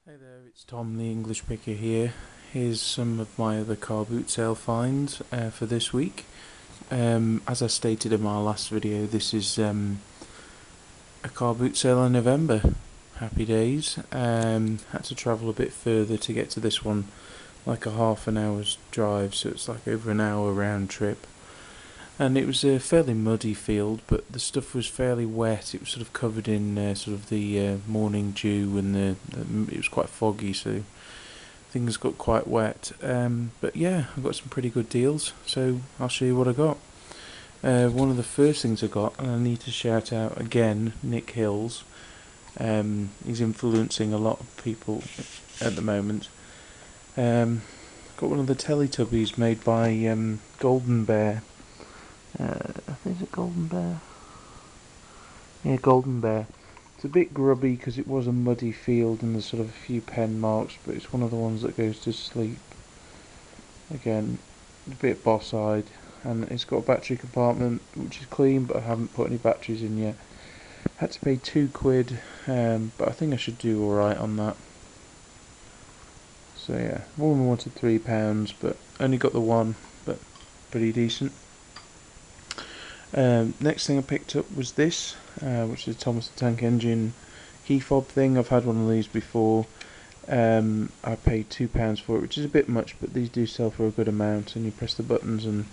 Hey there, it's Tom the English Picker here. Here's some of my other car boot sale finds for this week. As I stated in my last video, this is a car boot sale in November. Happy days. Had to travel a bit further to get to this one, like a half an hour's drive, so it's like over an hour round trip. And it was a fairly muddy field, but the stuff was fairly wet. It was sort of covered in sort of the morning dew, and it was quite foggy, so things got quite wet. But yeah, I got some pretty good deals, so I'll show you what I got. One of the first things I got, and I need to shout out again, Nick Hills. He's influencing a lot of people at the moment. Got one of the Teletubbies made by Golden Bear. I think it's a Golden Bear. Yeah, Golden Bear. It's a bit grubby because it was a muddy field and there's sort of a few pen marks, but it's one of the ones that goes to sleep. Again, a bit boss-eyed, and it's got a battery compartment which is clean, but I haven't put any batteries in yet. Had to pay £2, but I think I should do alright on that. So yeah, woman wanted £3, but only got the one, but pretty decent. Next thing I picked up was this, which is a Thomas the Tank Engine key fob thing. I've had one of these before. I paid £2 for it, which is a bit much, but these do sell for a good amount, and you press the buttons and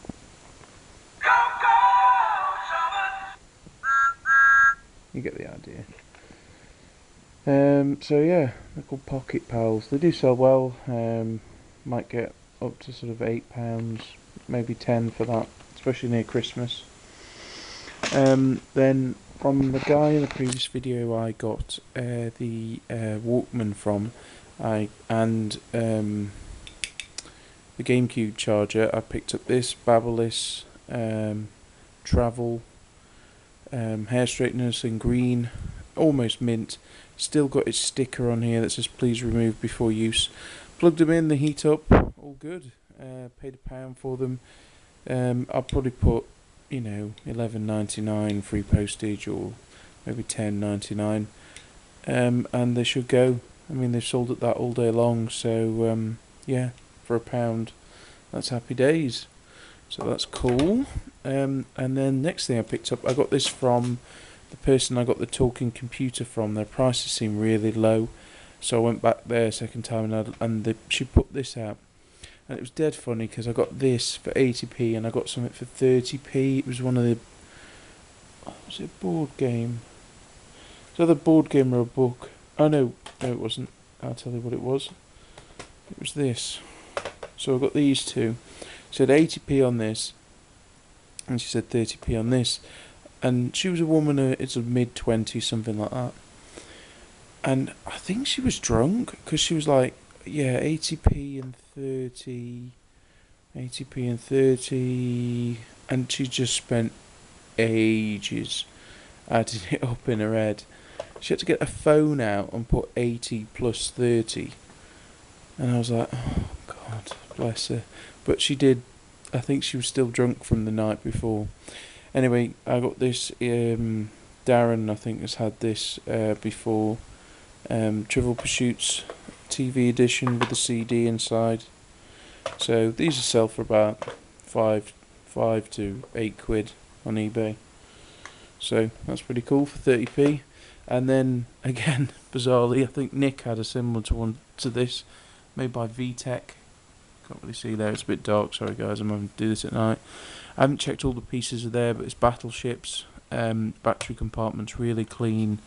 you get the idea. So yeah, they're called Pocket Pals. They do sell well. Might get up to sort of £8, maybe 10 for that, especially near Christmas. Then from the guy in the previous video, I got the Walkman from, and the GameCube charger. I picked up this Babyliss travel hair straighteners in green, almost mint. Still got its sticker on here that says please remove before use. Plugged them in, they heat up, all good. Paid £1 for them. I'll probably put, $11.99 free postage, or maybe $10.99, and they should go. I mean, they've sold at that all day long, so yeah, for £1, that's happy days. So that's cool. And then next thing I picked up, I got this from the person I got the talking computer from. Their prices seemed really low, so I went back there a second time, and she put this out. And it was dead funny because I got this for 80p and I got something for 30p. It was one of the... Was it a board game? Was it a board game or a book? Oh no, no it wasn't. I'll tell you what it was. It was this. So I got these two. She said 80p on this, and she said 30p on this. And she was a woman, it's a mid-20s, something like that. And I think she was drunk, because she was like, yeah, 80p and 30, 80p and 30, and she just spent ages adding it up in her head. She had to get a phone out and put 80 plus 30, and I was like, oh God, bless her. But she did, I think she was still drunk from the night before. Anyway, I got this, Darren I think has had this before, Trivial Pursuits TV edition with the CD inside. So these are sell for about five to £8 on eBay. So that's pretty cool for 30p. And then again, bizarrely, I think Nick had a similar one to this, made by VTech. Can't really see there, it's a bit dark, sorry guys, I'm having to do this at night. I haven't checked all the pieces are there, but it's battleships, battery compartments really clean.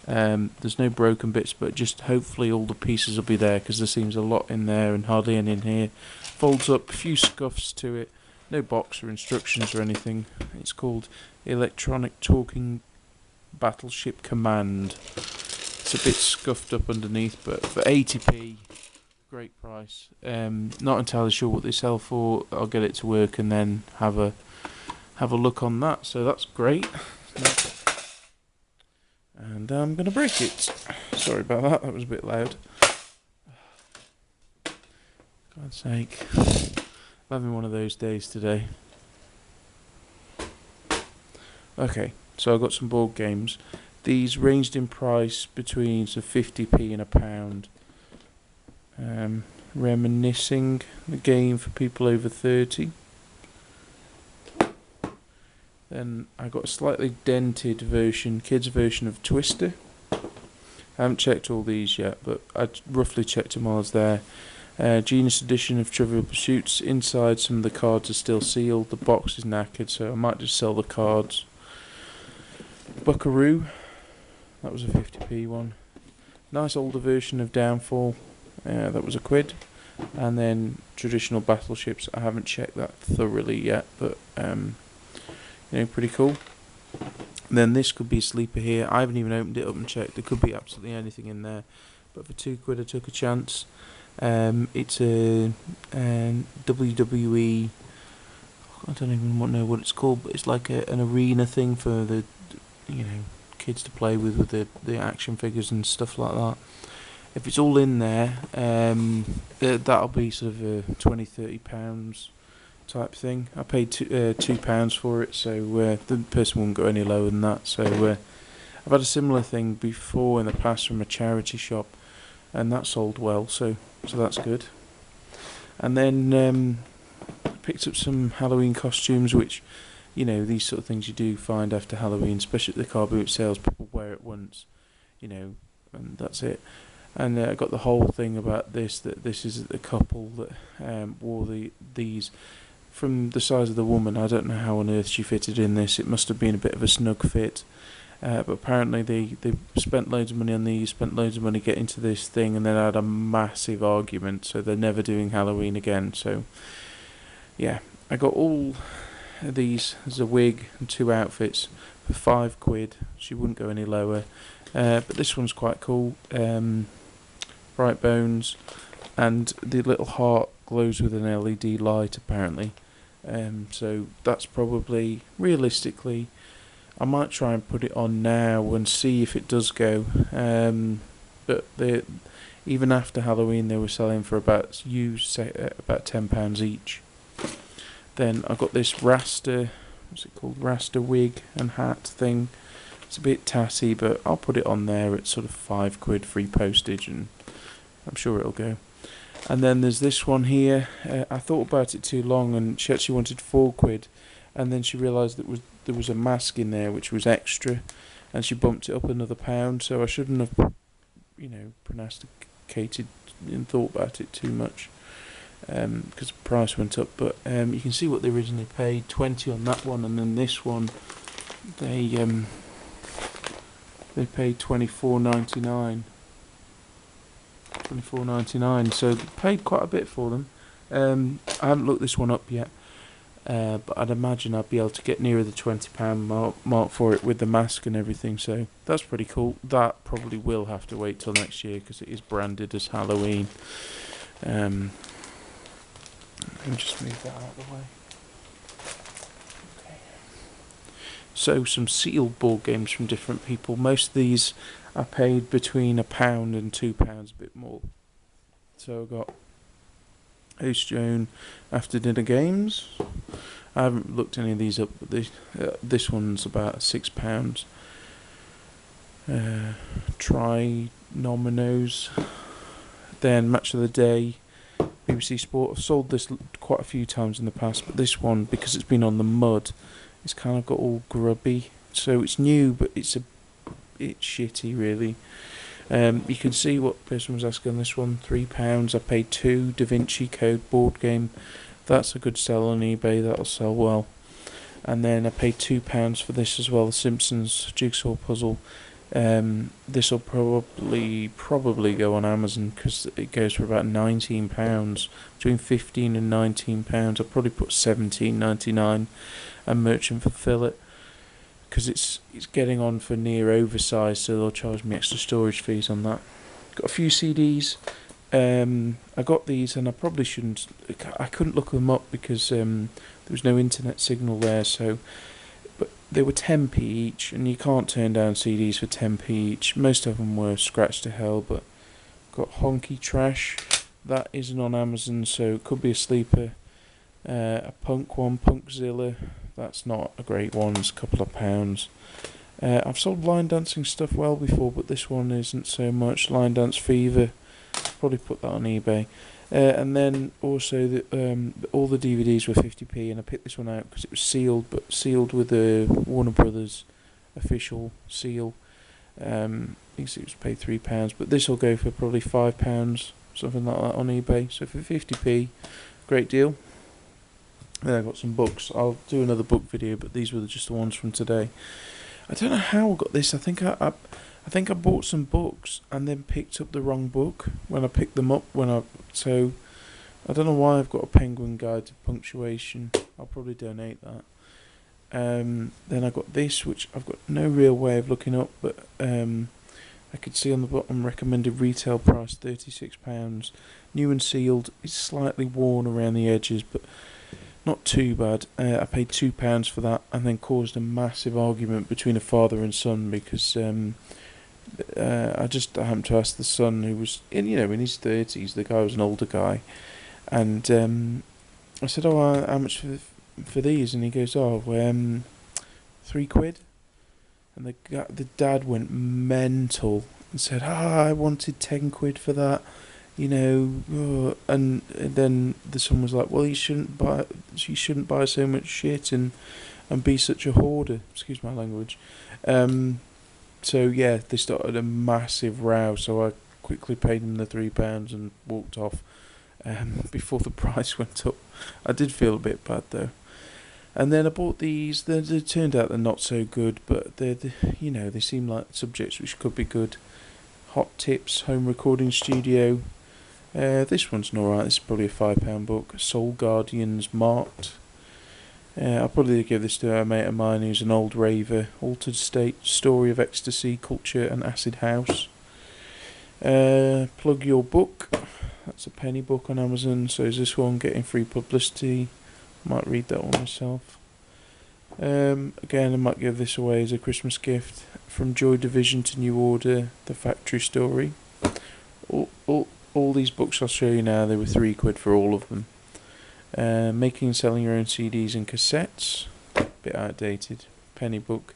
There's no broken bits, but just hopefully all the pieces will be there, because there seems a lot in there and hardly any in here. Folds up, a few scuffs to it, no box or instructions or anything. It's called Electronic Talking Battleship Command. It's a bit scuffed up underneath, but for 80p, great price. Not entirely sure what they sell for. I'll get it to work and then have a look on that. So that's great. And I'm gonna break it. Sorry about that. That was a bit loud. God's sake, I'm having one of those days today. Okay, so I got some board games. These ranged in price between 50p and £1. Reminiscing, the game for people over 30. Then I got a slightly dented version, kids version of Twister. I haven't checked all these yet, but I roughly checked them while I was there. Genius edition of Trivial Pursuits. Inside, some of the cards are still sealed. The box is knackered, so I might just sell the cards. Buckaroo. That was a 50p one. Nice older version of Downfall. That was £1. And then traditional battleships. I haven't checked that thoroughly yet, but pretty cool. And then this could be a sleeper here. I haven't even opened it up and checked. There could be absolutely anything in there, but for £2 I took a chance. It's a WWE. I don't even know what it's called, but it's like an arena thing for the kids to play with the action figures and stuff like that. If it's all in there, that'll be sort of a £20-30 type thing. I paid £2 for it, so the person wouldn't go any lower than that. So I've had a similar thing before in the past from a charity shop, and that sold well, so that's good. And then I picked up some Halloween costumes, which these sort of things you do find after Halloween, especially at the car boot sales. People wear it once, and that's it. And I got the whole thing about that this is a couple that wore these. From the size of the woman, I don't know how on earth she fitted in this. It must have been a bit of a snug fit. But apparently they spent loads of money on these, spent loads of money getting to this thing, and then had a massive argument, so they're never doing Halloween again. So, yeah, I got all of these as a wig and 2 outfits for £5. She wouldn't go any lower. But this one's quite cool. Bright bones, and the little heart glows with an LED light, apparently. So that's probably, realistically, I might try and put it on now and see if it does go. But even after Halloween, they were selling for about £10 each. Then I got this Rasta, what's it called? Rasta wig and hat thing. It's a bit tatty, but I'll put it on there at sort of £5 free postage, and I'm sure it'll go. And then there's this one here. I thought about it too long, and she actually wanted £4, and then she realised that there was a mask in there which was extra, and she bumped it up another £1. So I shouldn't have, prognosticated and thought about it too much, because the price went up. But you can see what they originally paid, 20 on that one, and then this one, they paid £24.99. £24.99, so they paid quite a bit for them. I haven't looked this one up yet, but I'd imagine I'd be able to get nearer the £20 mark for it with the mask and everything, so that's pretty cool. That probably will have to wait till next year because it is branded as Halloween. Let me just move that out of the way. Okay. So some sealed board games from different people. Most of these I paid between £1 and £2, a bit more. So I got Ace Joan After Dinner Games. I haven't looked any of these up, but this one's about £6. Trinominos. Then Match of the Day, BBC Sport. I've sold this quite a few times in the past, but this one, because it's been on the mud, it's kind of got all grubby. So it's new, but it's shitty, really. You can see what person was asking on this one. £3. I paid £2. Da Vinci Code board game. That's a good sell on eBay. That'll sell well. And then I paid £2 for this as well. The Simpsons jigsaw puzzle. This will probably go on Amazon because it goes for about £19. Between £15 and £19. I'll probably put £17.99 and merchant fulfill it, because it's getting on for near oversized, so they'll charge me extra storage fees on that. Got a few CDs. I got these, and I probably shouldn't. I couldn't look them up because there was no internet signal there. So, but they were 10p each, and you can't turn down CDs for 10p each. Most of them were scratched to hell, but got Honky Trash. That isn't on Amazon, so it could be a sleeper. A punk one, Punkzilla. That's not a great one, it's a couple of pounds. I've sold line dancing stuff well before, but this one isn't so much. Line Dance Fever, probably put that on eBay. And then also all the DVDs were 50p, and I picked this one out because it was sealed, but sealed with the Warner Brothers official seal. You can see it was paid £3, but this will go for probably £5, something like that on eBay. So for 50p, great deal. Then I got some books. I'll do another book video, but these were just the ones from today. I don't know how I got this. I think I bought some books and then picked up the wrong book when I picked them up. So I don't know why I've got a Penguin Guide to Punctuation. I'll probably donate that. Then I got this, which I've got no real way of looking up, but I could see on the bottom recommended retail price £36. New and sealed. It's slightly worn around the edges, but not too bad. I paid £2 for that, and then caused a massive argument between a father and son because I just happened to ask the son, who was in his 30s. The guy was an older guy, and I said, "Oh, how much for these?" And he goes, "Oh, £3." And the dad went mental and said, "I wanted £10 for that." And then the son was like, "Well, you shouldn't buy so much shit and be such a hoarder." Excuse my language. So yeah, they started a massive row. So I quickly paid him the £3 and walked off before the price went up. I did feel a bit bad though. And then I bought these. They turned out they're not so good, but they seem like subjects which could be good. Hot Tips Home Recording Studio. This one's alright. This is probably a £5 book. Soul Guardians Marked. I'll probably give this to a mate of mine who's an old raver. Altered State, Story of Ecstasy, Culture and Acid House. Plug Your Book. That's a penny book on Amazon. So is this one getting free publicity? Might read that one myself. Again, I might give this away as a Christmas gift. From Joy Division to New Order, The Factory Story. All these books I'll show you now, they were £3 for all of them. Making and selling your own CDs and cassettes, a bit outdated, penny book.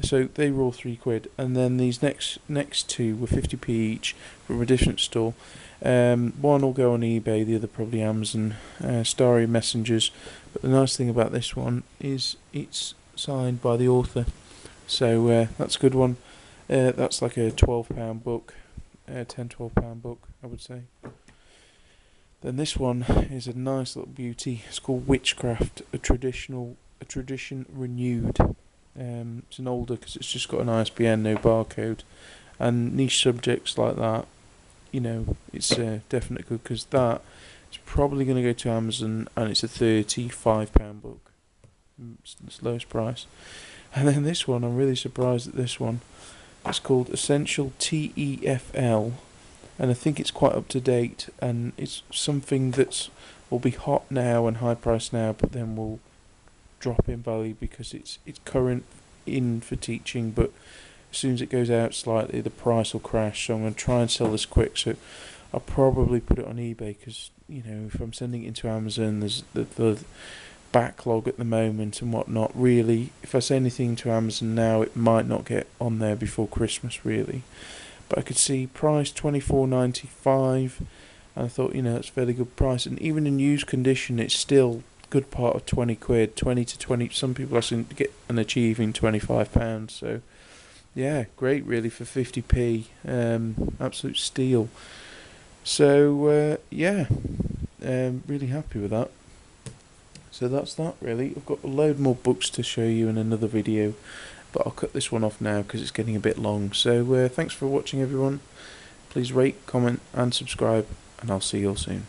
So they were all £3, and then these next two were 50p each from a different store. One will go on eBay, the other probably Amazon. Starry Messengers, but the nice thing about this one is it's signed by the author, so that's a good one. That's like a £12 book, £12 book, I would say. Then this one is a nice little beauty. It's called Witchcraft, a tradition renewed. It's an older because it's just got an ISBN, no barcode, and niche subjects like that. It's definitely good because that is probably going to go to Amazon, and it's a £35 book. It's the lowest price. And then this one, I'm really surprised at this one. It's called Essential TEFL, and I think it's quite up to date, and it's something that will be hot now and high priced now, but then will drop in value because it's current in for teaching, but as soon as it goes out slightly, the price will crash. So I'm going to try and sell this quick. So I'll probably put it on eBay because if I'm sending it into Amazon, there's the backlog at the moment and whatnot. Really, if I say anything to Amazon now, it might not get on there before Christmas, really. But I could see price £24.95, and I thought that's a fairly good price. And even in used condition, it's still good part of £20, 20 to 20. Some people I seem to get and achieving £25. So yeah, great really for 50p. Absolute steal. So yeah, really happy with that. So that's that really. I've got a load more books to show you in another video, but I'll cut this one off now because it's getting a bit long. So thanks for watching everyone. Please rate, comment and subscribe, and I'll see you all soon.